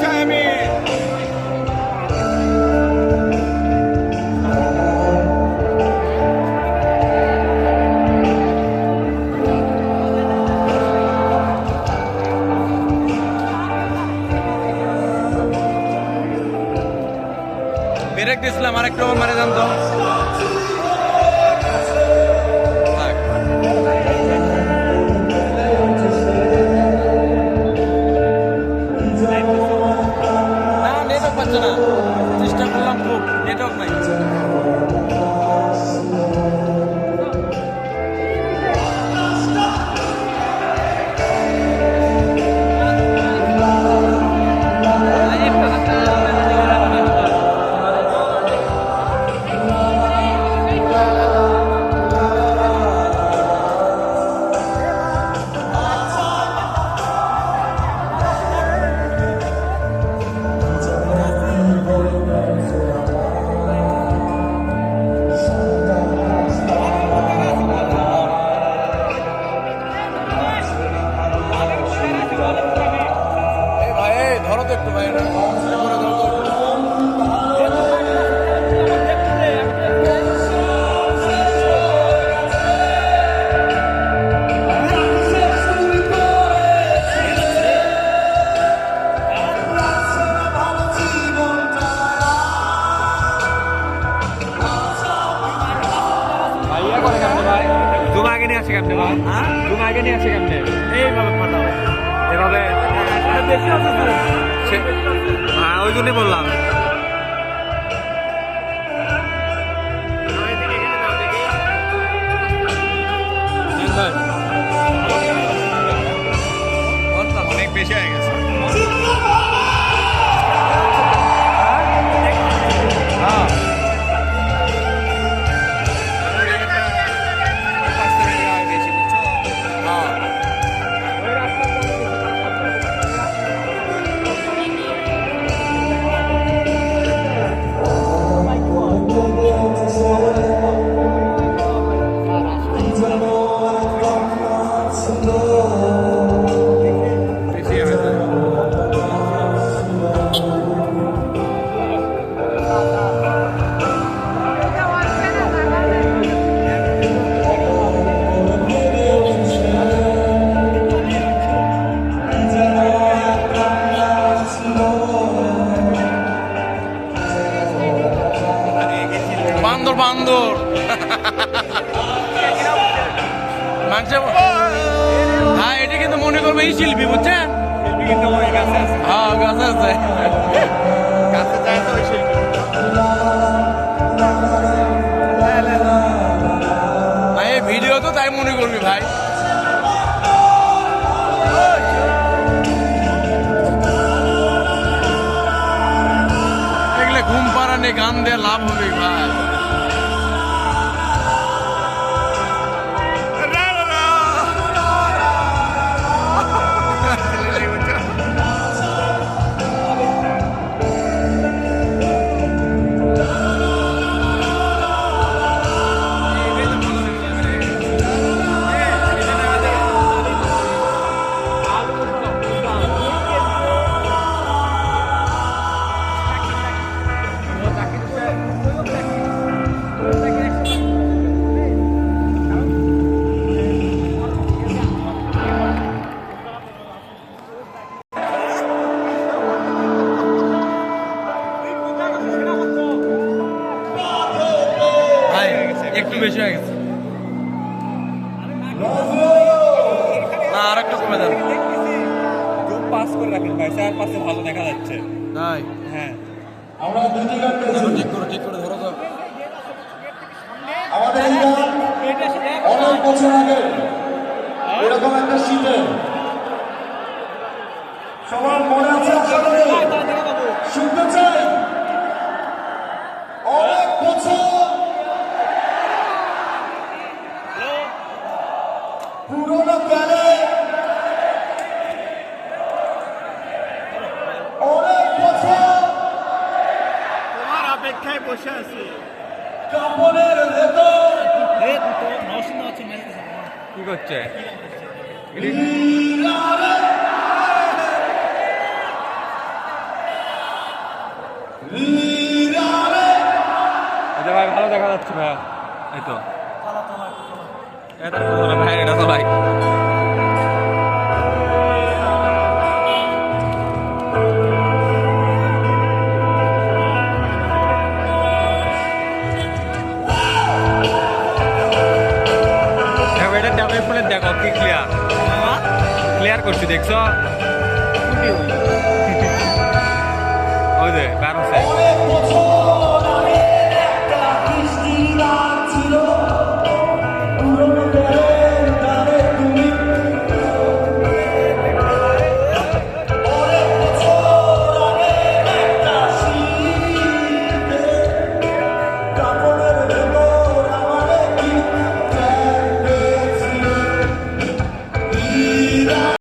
কোথায় আমি ব্রেক দিয়েছিলাম, আরেকটু মারে যান তো। চেষ্টা করলাম খুব, নেটওয়ার্ক নাই। ওই জন্যই বললাম অনেক বেশি হয়ে গেছে। বান্দর বান্দর হ্যাঁ, এটা কিন্তু মনে করবে এই শিল্পী, বুঝছেন? হ্যাঁ, গাছে আছে, গাছে যায় তো ওই শিল্পী। এই ভিডিও তো তাই মনে করবি ভাই। এগুলো ঘুম পাড়ানি গান দিয়ে লাভ হবে ভাই। একটু বেশি হয়ে গেছে না, আর একটু কমে দেন। পাস করে রাখেন ভাই, চার পাশে ভালো দেখা যাচ্ছে। তাই হ্যাঁ, আমরা দুটি গান ঠিক করে ধরো তো। আমাদের অনেক বছর আগে এরকম একটা শীতে সবার মনে আছে, শুনতে চাই অনেক বছর পুরোনো কালে অনেক বছর তোমার অপেক্ষায় বসে আছি। কাপড়ের কি করছে? দেখা যাচ্ছে ভাইয়া, এই তো এটা ভাই, এটা তো ভাই দেখো কি ক্লিয়ার ক্লিয়ার করছি, দেখছো ওই যে